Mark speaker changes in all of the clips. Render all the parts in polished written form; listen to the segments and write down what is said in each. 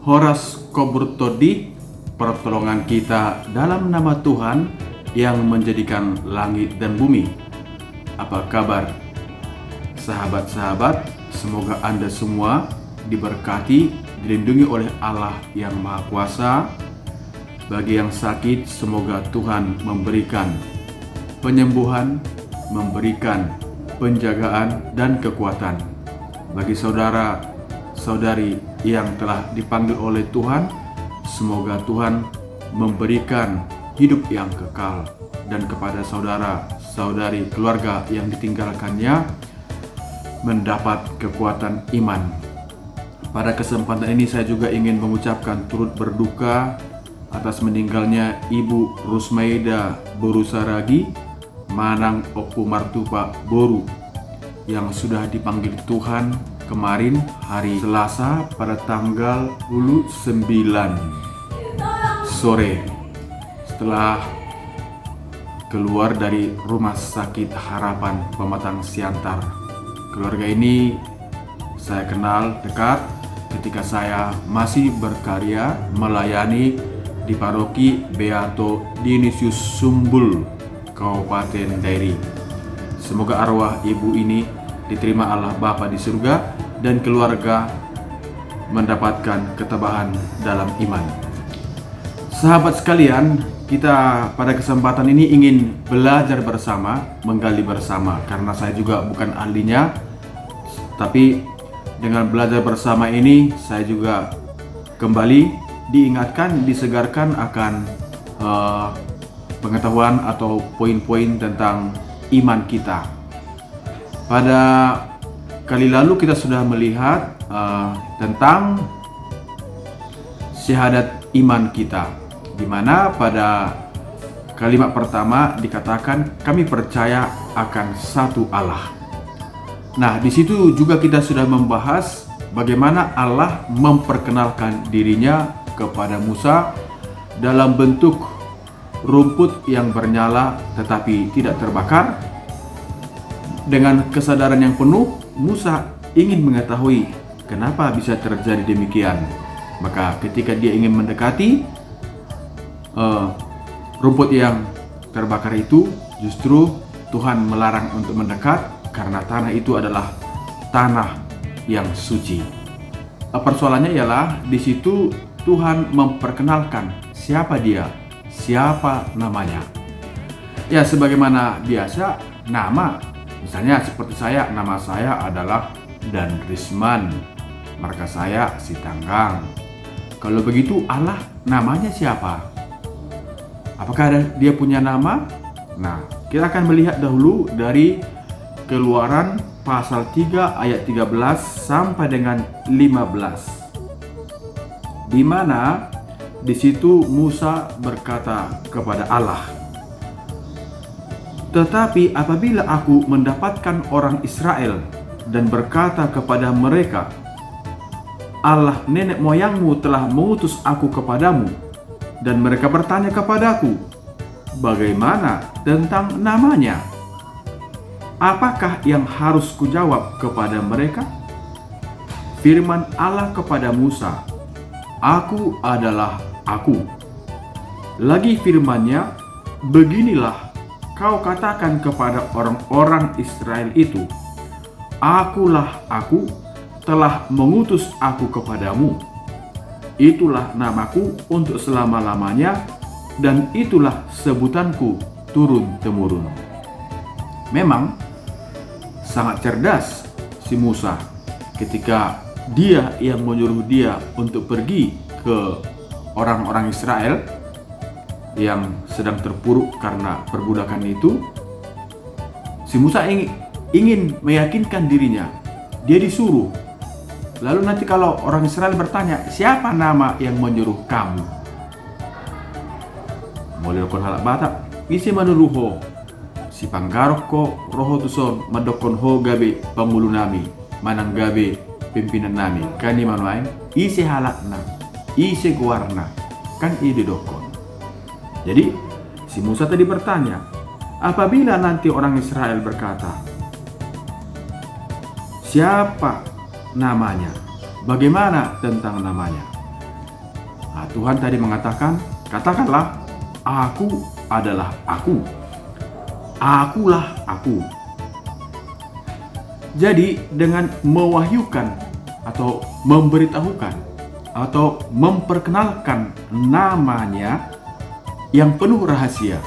Speaker 1: Horas Koburtodi, pertolongan kita dalam nama Tuhan yang menjadikan langit dan bumi. Apa kabar sahabat-sahabat? Semoga Anda semua diberkati, dilindungi oleh Allah yang Maha Kuasa. Bagi yang sakit, semoga Tuhan memberikan penyembuhan, memberikan penjagaan dan kekuatan. Bagi saudara-saudari yang telah dipanggil oleh Tuhan, semoga Tuhan memberikan hidup yang kekal. Dan kepada saudara-saudari keluarga yang ditinggalkannya, mendapat kekuatan iman. Pada kesempatan ini saya juga ingin mengucapkan turut berduka atas meninggalnya Ibu Rusmaida Boru Saragi, Manang Oku Martupa Boru, yang sudah dipanggil Tuhan kemarin hari Selasa pada tanggal 29 sore setelah keluar dari Rumah Sakit Harapan Pematang Siantar. Keluarga ini saya kenal dekat ketika saya masih berkarya melayani di Paroki Beato Dionysius Sumbul, Kabupaten Dairi. Semoga arwah ibu ini diterima Allah Bapa di surga dan keluarga mendapatkan ketabahan dalam iman. Sahabat sekalian, kita pada kesempatan ini ingin belajar bersama, menggali bersama, karena saya juga bukan ahlinya, tapi dengan belajar bersama ini saya juga kembali diingatkan, disegarkan akan pengetahuan atau poin-poin tentang iman kita. Pada kali lalu kita sudah melihat tentang syahadat iman kita, di mana pada kalimat pertama dikatakan kami percaya akan satu Allah. Nah, di situ juga kita sudah membahas bagaimana Allah memperkenalkan dirinya kepada Musa dalam bentuk rumput yang bernyala tetapi tidak terbakar. Dengan kesadaran yang penuh, Musa ingin mengetahui kenapa bisa terjadi demikian. Maka ketika dia ingin mendekati rumput yang terbakar itu, justru Tuhan melarang untuk mendekat karena tanah itu adalah tanah yang suci. Persoalannya ialah di situ Tuhan memperkenalkan siapa dia, siapa namanya. Ya, sebagaimana biasa nama, misalnya seperti saya, nama saya adalah Dan Risman, marga saya Sitanggang. Kalau begitu Allah namanya siapa? Apakah dia punya nama? Nah, kita akan melihat dahulu dari Keluaran pasal 3 ayat 13 sampai dengan 15. Di mana di situ Musa berkata kepada Allah, "Tetapi apabila aku mendapatkan orang Israel dan berkata kepada mereka, Allah nenek moyangmu telah mengutus aku kepadamu, dan mereka bertanya kepadaku, bagaimana tentang namanya? Apakah yang harus kujawab kepada mereka?" Firman Allah kepada Musa, "Aku adalah Aku." Lagi firman-Nya, "Beginilah kau katakan kepada orang-orang Israel itu, Akulah Aku, telah mengutus aku kepadamu. Itulah namaku untuk selama-lamanya, dan itulah sebutanku turun-temurun." Memang sangat cerdas si Musa ketika dia yang menyuruh dia untuk pergi ke orang-orang Israel yang sedang terpuruk karena perbudakan itu. Si Musa ingin meyakinkan dirinya. Dia disuruh. Lalu nanti kalau orang Israel bertanya, siapa nama yang menyuruh kamu? Molilkon halak batak, isi manuruho. Si panggarok ko roho tuson madokon ho gabe pangulu nami, manang gabe pimpinan nami. Kani manuain, isi halakna, isi guarna, kan ide dokon. Jadi si Musa tadi bertanya, apabila nanti orang Israel berkata, siapa namanya? Bagaimana tentang namanya? Nah, Tuhan tadi mengatakan, katakanlah, aku adalah aku. Akulah aku. Jadi dengan mewahyukan atau memberitahukan atau memperkenalkan namanya yang penuh rahasia.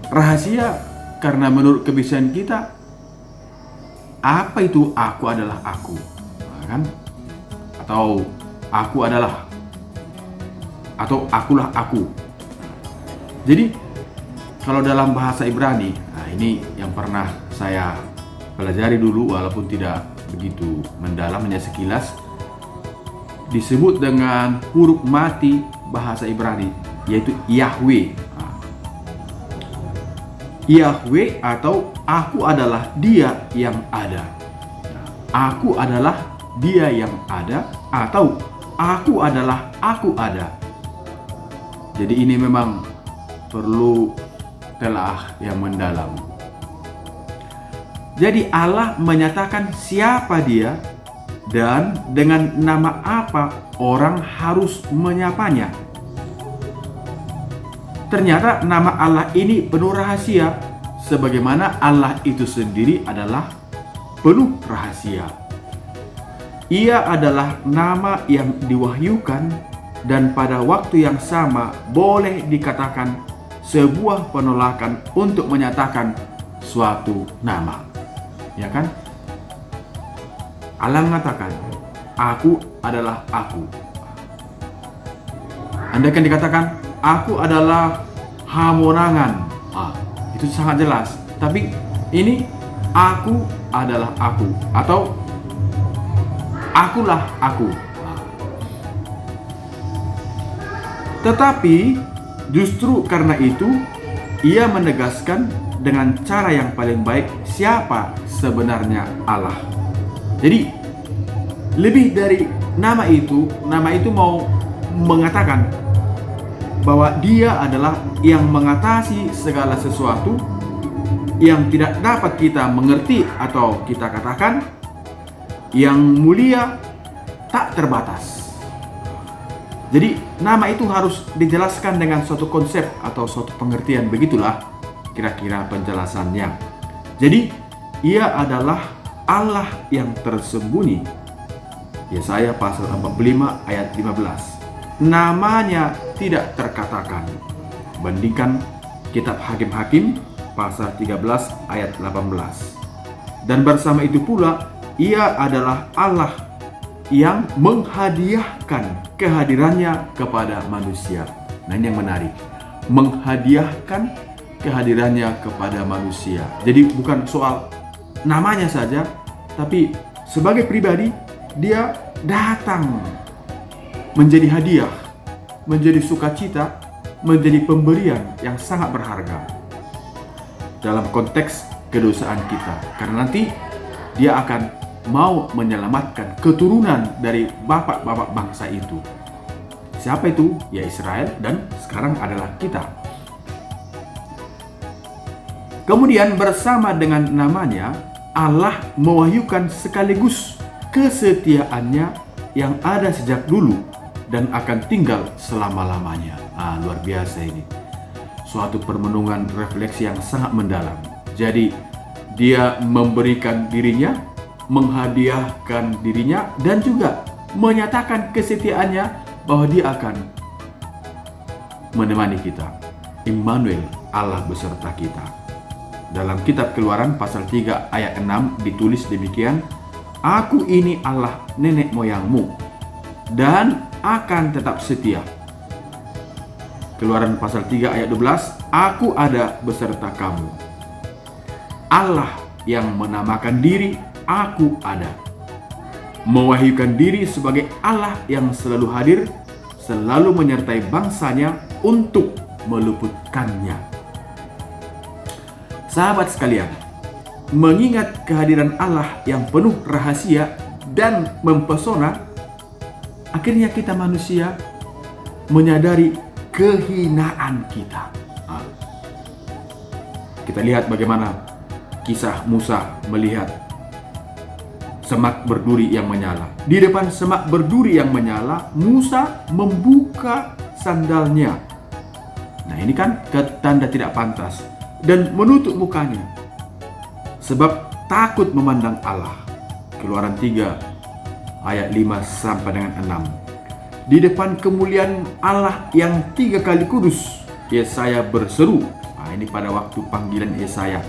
Speaker 1: Rahasia karena menurut kebiasaan kita, apa itu aku adalah aku? Nah, kan? Atau aku adalah, atau akulah aku. Jadi kalau dalam bahasa Ibrani, nah ini yang pernah saya pelajari dulu walaupun tidak begitu mendalam, hanya sekilas, disebut dengan huruf mati bahasa Ibrani, yaitu Yahweh. Nah, Yahweh atau aku adalah dia yang ada. Nah, aku adalah dia yang ada atau aku adalah aku ada. Jadi ini memang perlu telah yang mendalam. Jadi Allah menyatakan siapa dia dan dengan nama apa orang harus menyapanya. Ternyata nama Allah ini penuh rahasia, sebagaimana Allah itu sendiri adalah penuh rahasia. Ia adalah nama yang diwahyukan dan pada waktu yang sama boleh dikatakan sebuah penolakan untuk menyatakan suatu nama. Ya kan? Allah mengatakan, aku adalah aku. Andaikan dikatakan, aku adalah Hamonangan, itu sangat jelas. Tapi ini aku adalah aku atau akulah aku. Tetapi justru karena itu ia menegaskan dengan cara yang paling baik siapa sebenarnya Allah. Jadi lebih dari nama itu mau mengatakan bahwa dia adalah yang mengatasi segala sesuatu yang tidak dapat kita mengerti atau kita katakan, yang mulia tak terbatas. Jadi nama itu harus dijelaskan dengan suatu konsep atau suatu pengertian, begitulah kira-kira penjelasannya. Jadi ia adalah Allah yang tersembunyi. Yesaya pasal 45 ayat 15. Namanya tidak terkatakan. Bandingkan kitab Hakim-Hakim pasal 13 ayat 18. Dan bersama itu pula ia adalah Allah yang menghadiahkan kehadirannya kepada manusia. Nah, ini yang menarik. Menghadiahkan kehadirannya kepada manusia. Jadi bukan soal namanya saja, tapi sebagai pribadi dia datang menjadi hadiah, menjadi sukacita, menjadi pemberian yang sangat berharga dalam konteks kedosaan kita. Karena nanti dia akan mau menyelamatkan keturunan dari bapak-bapak bangsa itu. Siapa itu? Ya Israel, dan sekarang adalah kita. Kemudian bersama dengan namanya, Allah mewahyukan sekaligus kesetiaannya yang ada sejak dulu dan akan tinggal selama-lamanya. Luar biasa ini. Suatu permenungan refleksi yang sangat mendalam. Jadi dia memberikan dirinya, menghadiahkan dirinya, dan juga menyatakan kesetiaannya bahwa dia akan menemani kita. Immanuel, Allah beserta kita. Dalam kitab Keluaran pasal 3 ayat 6 ditulis demikian, aku ini Allah nenek moyangmu dan akan tetap setia. Keluaran pasal 3 ayat 12, aku ada beserta kamu. Allah yang menamakan diri aku ada, mewahyukan diri sebagai Allah yang selalu hadir, selalu menyertai bangsanya untuk meluputkannya. Sahabat sekalian, mengingat kehadiran Allah yang penuh rahasia dan mempesona, akhirnya kita manusia menyadari kehinaan kita. Kita lihat bagaimana kisah Musa melihat semak berduri yang menyala. Di depan semak berduri yang menyala, Musa membuka sandalnya. Nah, ini kan tanda tidak pantas, dan menutup mukanya sebab takut memandang Allah. Keluaran 3 ayat 5 sampai dengan 6. Di depan kemuliaan Allah yang 3 kali kudus, Yesaya berseru. Nah, ini pada waktu panggilan Yesaya.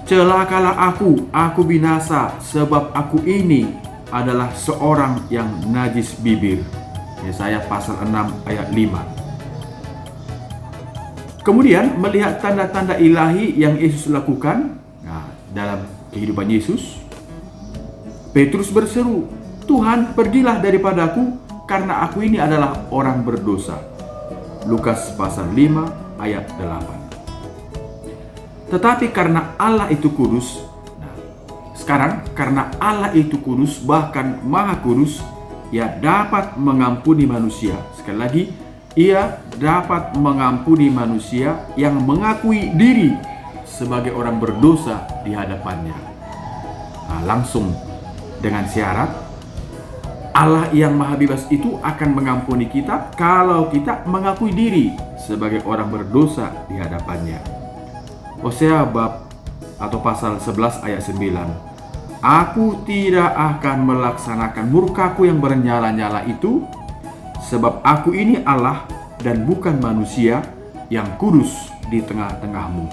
Speaker 1: Celakalah aku binasa, sebab aku ini adalah seorang yang najis bibir. Yesaya pasal 6 ayat 5. Kemudian melihat tanda-tanda ilahi yang Yesus lakukan, dalam kehidupan Yesus, Petrus berseru, "Tuhan, pergilah daripadaku, karena aku ini adalah orang berdosa." Lukas pasal 5 ayat 8. Tetapi karena Allah itu kudus, sekarang karena Allah itu kudus, bahkan maha kudus, Ia dapat mengampuni manusia. Sekali lagi, Ia dapat mengampuni manusia yang mengakui diri sebagai orang berdosa di hadapannya. Langsung dengan syarat, Allah yang maha bebas itu akan mengampuni kita kalau kita mengakui diri sebagai orang berdosa di hadapannya. Hosea bab atau pasal 11 ayat 9. Aku tidak akan melaksanakan murkaku yang bernyala-nyala itu, sebab aku ini Allah dan bukan manusia yang kudus di tengah-tengahmu.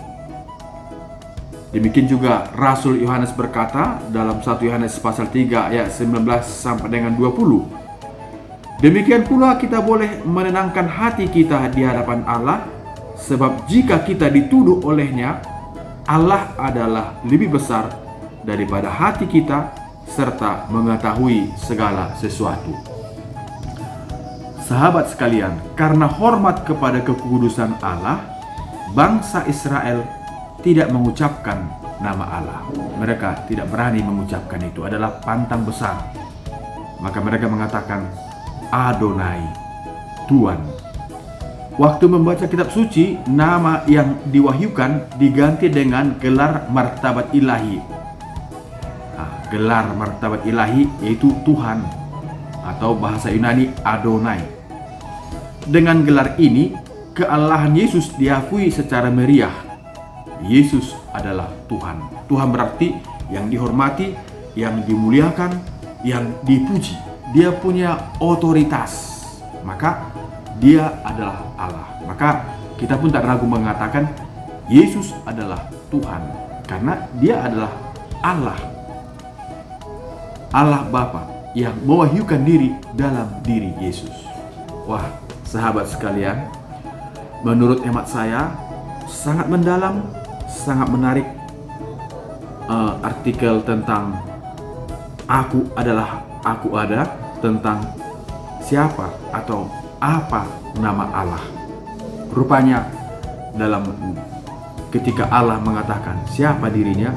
Speaker 1: Demikian juga Rasul Yohanes berkata dalam 1 Yohanes pasal 3 ayat 19 sampai dengan 20. Demikian pula kita boleh menenangkan hati kita di hadapan Allah, sebab jika kita dituduh olehnya, Allah adalah lebih besar daripada hati kita serta mengetahui segala sesuatu. Sahabat sekalian, karena hormat kepada kekudusan Allah, bangsa Israel tidak mengucapkan nama Allah. Mereka tidak berani mengucapkan itu, adalah pantang besar. Maka mereka mengatakan Adonai, Tuhan. Waktu membaca kitab suci, nama yang diwahyukan diganti dengan gelar martabat ilahi. Gelar martabat ilahi yaitu Tuhan, atau bahasa Yunani Adonai. Dengan gelar ini, kealahan Yesus diakui secara meriah. Yesus adalah Tuhan. Tuhan berarti yang dihormati, yang dimuliakan, yang dipuji. Dia punya otoritas, maka Dia adalah Allah. Maka kita pun tak ragu mengatakan Yesus adalah Tuhan, karena Dia adalah Allah. Allah Bapa yang mewahyukan diri dalam diri Yesus. Wah, sahabat sekalian, menurut hemat saya sangat mendalam, sangat menarik artikel tentang aku adalah aku ada, tentang siapa atau apa nama Allah. Rupanya dalam ketika Allah mengatakan siapa dirinya,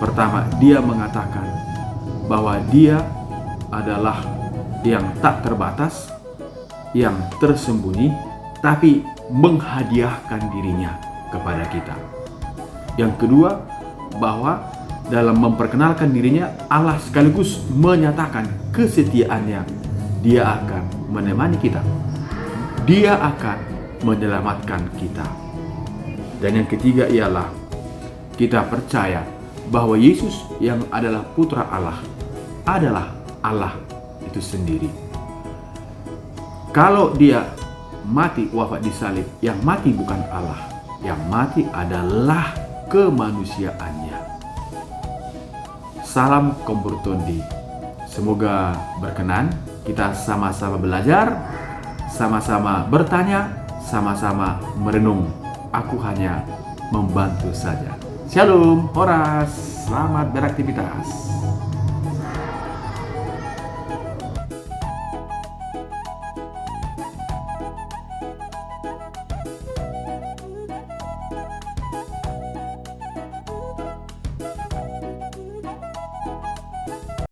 Speaker 1: pertama Dia mengatakan bahwa Dia adalah yang tak terbatas, yang tersembunyi, tapi menghadiahkan dirinya kepada kita. Yang kedua, bahwa dalam memperkenalkan dirinya, Allah sekaligus menyatakan kesetiaannya. Dia akan menemani kita, Dia akan menyelamatkan kita. Dan yang ketiga ialah kita percaya bahwa Yesus yang adalah Putra Allah adalah Allah itu sendiri. Kalau Dia mati wafat di salib, yang mati bukan Allah, yang mati adalah kemanusiaannya. Salam Kompurtondi. Semoga berkenan kita sama-sama belajar, sama-sama bertanya, sama-sama merenung. Aku hanya membantu saja. Shalom, Horas. Selamat beraktivitas.